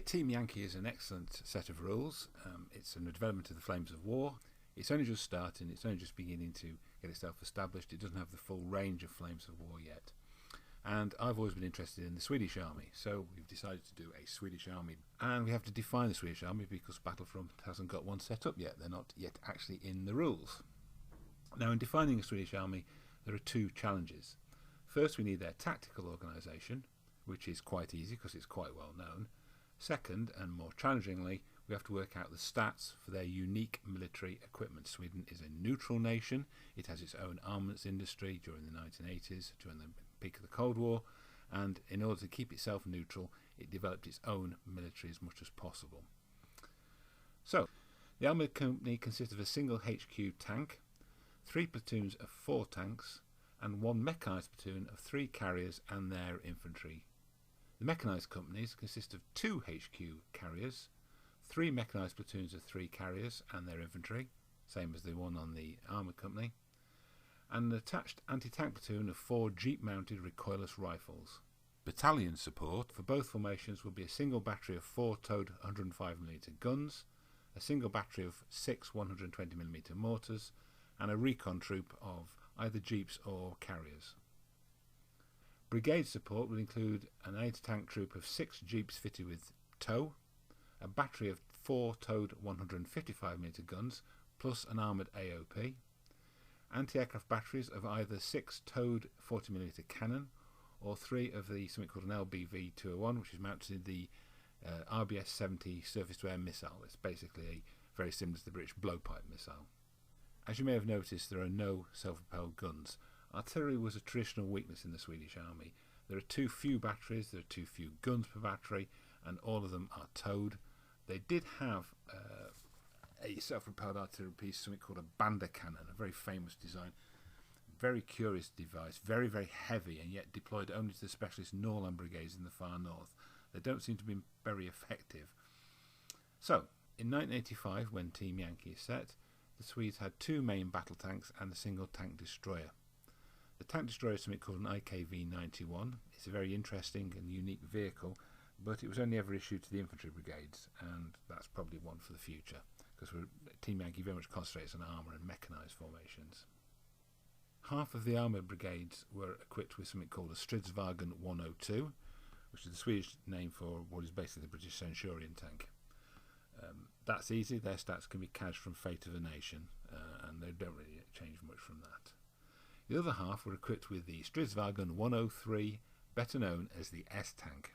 Team Yankee is an excellent set of rules. It's a development of the Flames of War. It's only just starting, it's only just beginning to get itself established. It doesn't have the full range of Flames of War yet. And I've always been interested in the Swedish army, so we've decided to do a Swedish army. And we have to define the Swedish army because Battlefront hasn't got one set up yet. They're not yet actually in the rules. Now, in defining a Swedish army, there are two challenges. First, we need their tactical organisation, which is quite easy because it's quite well known. Second, and more challengingly, we have to work out the stats for their unique military equipment. Sweden is a neutral nation. It has its own armaments industry during the 1980s, during the peak of the Cold War, and in order to keep itself neutral, it developed its own military as much as possible. So, the armoured company consists of a single HQ tank, 3 platoons of 4 tanks, and 1 mechanised platoon of 3 carriers and their infantry. The mechanised companies consist of 2 HQ carriers, 3 mechanised platoons of 3 carriers and their infantry, same as the one on the armoured company, and an attached anti-tank platoon of 4 jeep-mounted recoilless rifles. Battalion support for both formations will be a single battery of 4 towed 105mm guns, a single battery of 6 120mm mortars, and a recon troop of either jeeps or carriers. Brigade support will include an anti-tank troop of 6 jeeps fitted with tow, a battery of 4 towed 155mm guns, plus an armoured AOP, anti-aircraft batteries of either 6 towed 40mm cannon, or 3 of the something called an LBV-201, which is mounted in the RBS-70 surface-to-air missile. It's basically very similar to the British blowpipe missile. As you may have noticed, there are no self-propelled guns. Artillery was a traditional weakness in the Swedish army. There are too few batteries, there are too few guns per battery, and all of them are towed. They did have a self-propelled artillery piece, something called a Bander cannon, a very famous design, very curious device, very, very heavy, and yet deployed only to the specialist Norrland brigades in the far north. They don't seem to be very effective. So, in 1985, when Team Yankee is set, the Swedes had 2 main battle tanks and a single tank destroyer. The tank destroyer is something called an IKV-91. It's a very interesting and unique vehicle, but it was only ever issued to the infantry brigades, and that's probably one for the future, because Team Yankee very much concentrates on armour and mechanised formations. Half of the armoured brigades were equipped with something called a Stridsvagn 102, which is the Swedish name for what is basically the British Centurion tank. That's easy. Their stats can be cadged from Fate of a Nation, and they don't really change much from that. The other half were equipped with the Stridsvagn 103, better known as the S-Tank.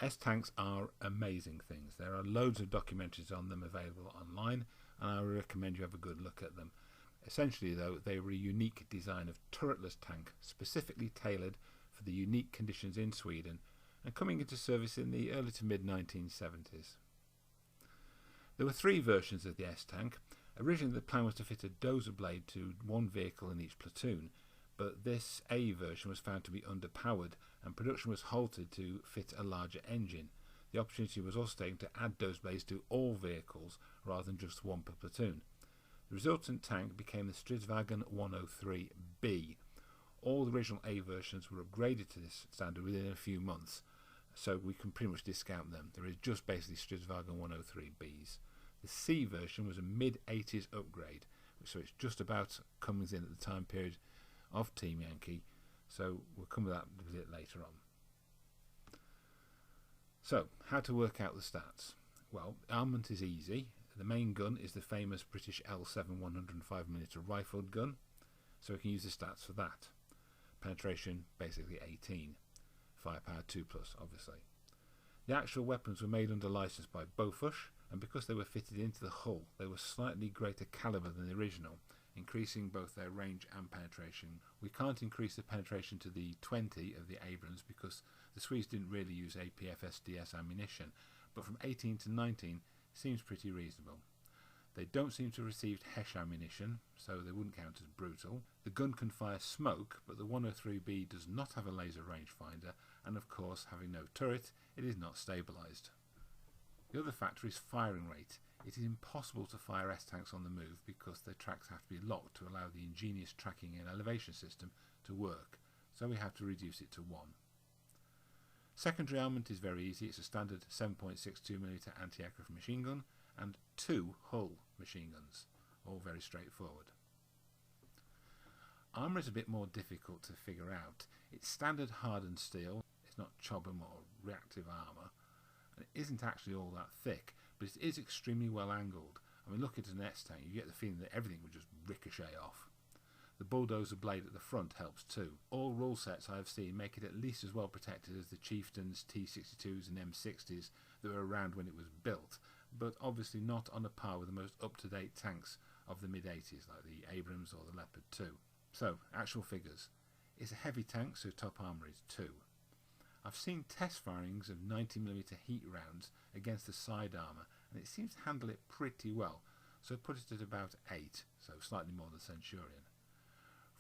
S-Tanks are amazing things. There are loads of documentaries on them available online, and I recommend you have a good look at them. Essentially, though, they were a unique design of turretless tank, specifically tailored for the unique conditions in Sweden, and coming into service in the early to mid-1970s. There were 3 versions of the S-Tank. Originally, the plan was to fit a dozer blade to 1 vehicle in each platoon, but this A version was found to be underpowered, and production was halted to fit a larger engine. The opportunity was also taken to add dozer blades to all vehicles rather than just 1 per platoon. The resultant tank became the Stridsvagn 103B. All the original A versions were upgraded to this standard within a few months, so we can pretty much discount them. There is just basically Stridsvagn 103Bs. The C version was a mid-80s upgrade, so it's just about comes in at the time period of Team Yankee, so we'll come to that a bit later on. So, how to work out the stats? Well, armament is easy. The main gun is the famous British L7 105mm rifled gun, so we can use the stats for that. Penetration, basically 18. Firepower 2+, obviously. The actual weapons were made under licence by Bofors, and because they were fitted into the hull, they were slightly greater calibre than the original, increasing both their range and penetration. We can't increase the penetration to the 20 of the Abrams because the Swedes didn't really use APFSDS ammunition, but from 18 to 19 seems pretty reasonable. They don't seem to have received HESH ammunition, so they wouldn't count as brutal. The gun can fire smoke, but the 103B does not have a laser rangefinder, and of course, having no turret, it is not stabilised. The other factor is firing rate. It is impossible to fire S-tanks on the move because their tracks have to be locked to allow the ingenious tracking and elevation system to work, so we have to reduce it to 1. Secondary armament is very easy. It's a standard 7.62mm anti-aircraft machine gun and 2 Hull machine guns, all very straightforward. Armour is a bit more difficult to figure out. It's standard hardened steel, it's not Chobham or reactive armour, and it isn't actually all that thick, but it is extremely well angled. I mean, look at an S-tank, you get the feeling that everything would just ricochet off. The bulldozer blade at the front helps too. All rule sets I have seen make it at least as well protected as the Chieftains, T-62s and M60s that were around when it was built, but obviously not on a par with the most up-to-date tanks of the mid-80s like the Abrams or the Leopard 2. So, actual figures. It's a heavy tank, so top armour is 2. I've seen test firings of 90mm heat rounds against the side armour, and it seems to handle it pretty well, so put it at about 8, so slightly more than Centurion.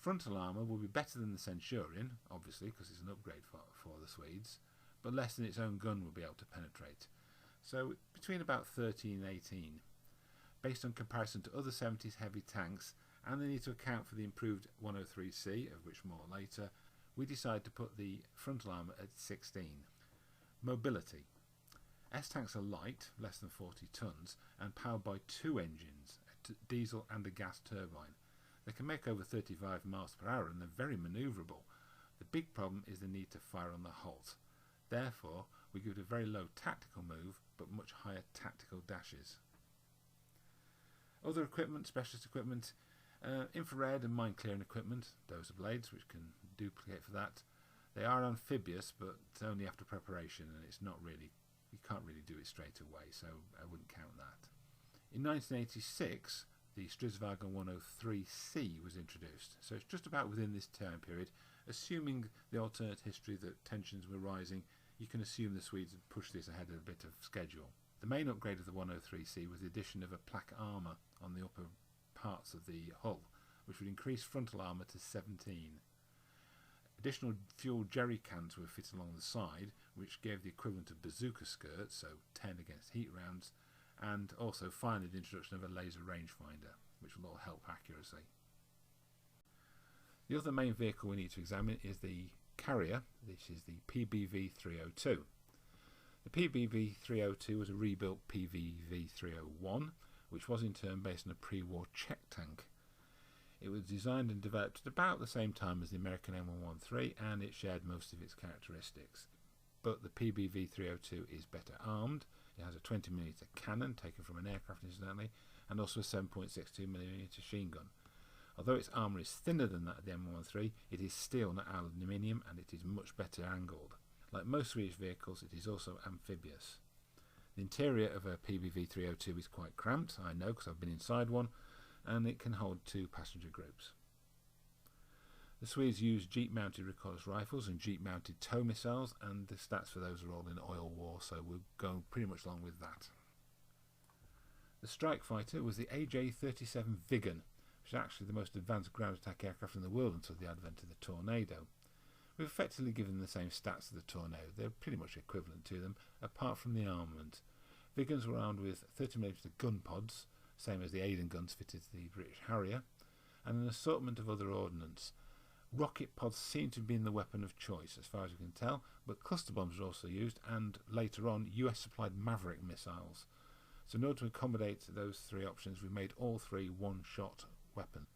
Frontal armour will be better than the Centurion, obviously, because it's an upgrade for the Swedes, but less than its own gun will be able to penetrate. So between about 13 and 18. Based on comparison to other 70s heavy tanks, and they need to account for the improved 103C, of which more later, we decide to put the frontal armour at 16. Mobility. S-tanks are light, less than 40 tonnes, and powered by 2 engines, a diesel and a gas turbine. They can make over 35 miles per hour and they're very manoeuvrable. The big problem is the need to fire on the halt. Therefore, we give it a very low tactical move, but much higher tactical dashes. Other equipment, specialist equipment, infrared and mine clearing equipment, dozer blades, which can duplicate for that. They are amphibious, but only after preparation, and it's not really, you can't really do it straight away, so I wouldn't count that. In 1986, the Stridsvagn 103C was introduced, so it's just about within this time period. Assuming the alternate history that tensions were rising, you can assume the Swedes had pushed this ahead of a bit of schedule. The main upgrade of the 103C was the addition of a plaque armour on the upper parts of the hull, which would increase frontal armour to 17. Additional fuel jerry cans were fitted along the side, which gave the equivalent of bazooka skirts, so 10 against heat rounds, and also finally the introduction of a laser rangefinder, which will all help accuracy. The other main vehicle we need to examine is the carrier. This is the PBV-302. The PBV-302 was a rebuilt PBV-301, which was in turn based on a pre-war Czech tank. It was designed and developed at about the same time as the American M113, and it shared most of its characteristics. But the PBV-302 is better armed. It has a 20mm cannon taken from an aircraft incidentally, and also a 7.62mm machine gun. Although its armour is thinner than that of the M113, it is steel, not aluminium, and it is much better angled. Like most Swedish vehicles, it is also amphibious. The interior of a PBV-302 is quite cramped, I know because I've been inside one, and it can hold 2 passenger groups. The Swedes use jeep-mounted recoilless rifles and jeep-mounted tow missiles, and the stats for those are all in oil war, so we'll go pretty much along with that. The strike fighter was the AJ-37 Viggen, which is actually the most advanced ground attack aircraft in the world until the advent of the Tornado. We've effectively given them the same stats as the Tornado. They're pretty much equivalent to them, apart from the armament. Viggens were armed with 30mm gun pods, same as the Aden guns fitted to the British Harrier, and an assortment of other ordnance. Rocket pods seem to have been the weapon of choice, as far as we can tell, but cluster bombs were also used, and later on, US supplied Maverick missiles. So in order to accommodate those 3 options, we made all 3 one-shot weapons.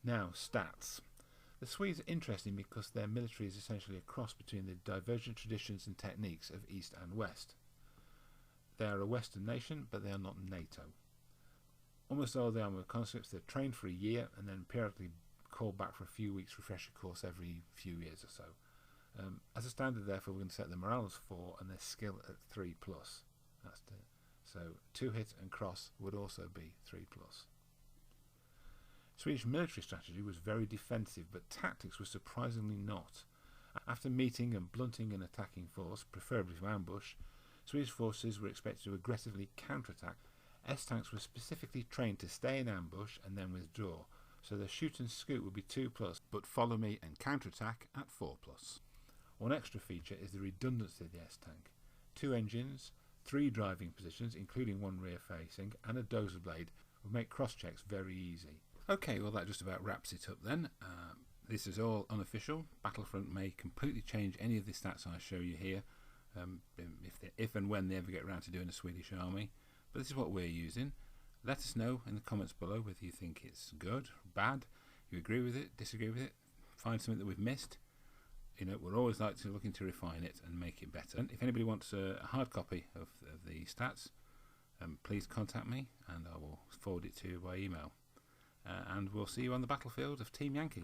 Now, stats. The Swedes are interesting because their military is essentially a cross between the divergent traditions and techniques of East and West. They are a Western nation, but they are not NATO. Almost all the armoured conscripts, they're trained for a year and then periodically called back for a few weeks refresher course every few years or so. As a standard, therefore, we're going to set the morale as 4 and their skill at 3+. So 2-hit and cross would also be 3+. Swedish military strategy was very defensive, but tactics were surprisingly not. After meeting and blunting an attacking force, preferably from ambush, Swedish forces were expected to aggressively counterattack. S-tanks were specifically trained to stay in ambush and then withdraw, so their shoot and scoot would be 2+, but follow me and counterattack at 4+. One extra feature is the redundancy of the S-tank. 2 engines, 3 driving positions, including 1 rear facing, and a dozer blade would make cross-checks very easy. Okay, well that just about wraps it up then. This is all unofficial. Battlefront may completely change any of the stats I show you here, if and when they ever get around to doing a Swedish army. But this is what we're using. Let us know in the comments below whether you think it's good, bad, you agree with it, disagree with it, find something that we've missed. We're always looking to refine it and make it better. And if anybody wants a hard copy of the stats, please contact me and I will forward it to you by email. And we'll see you on the battlefield of Team Yankee.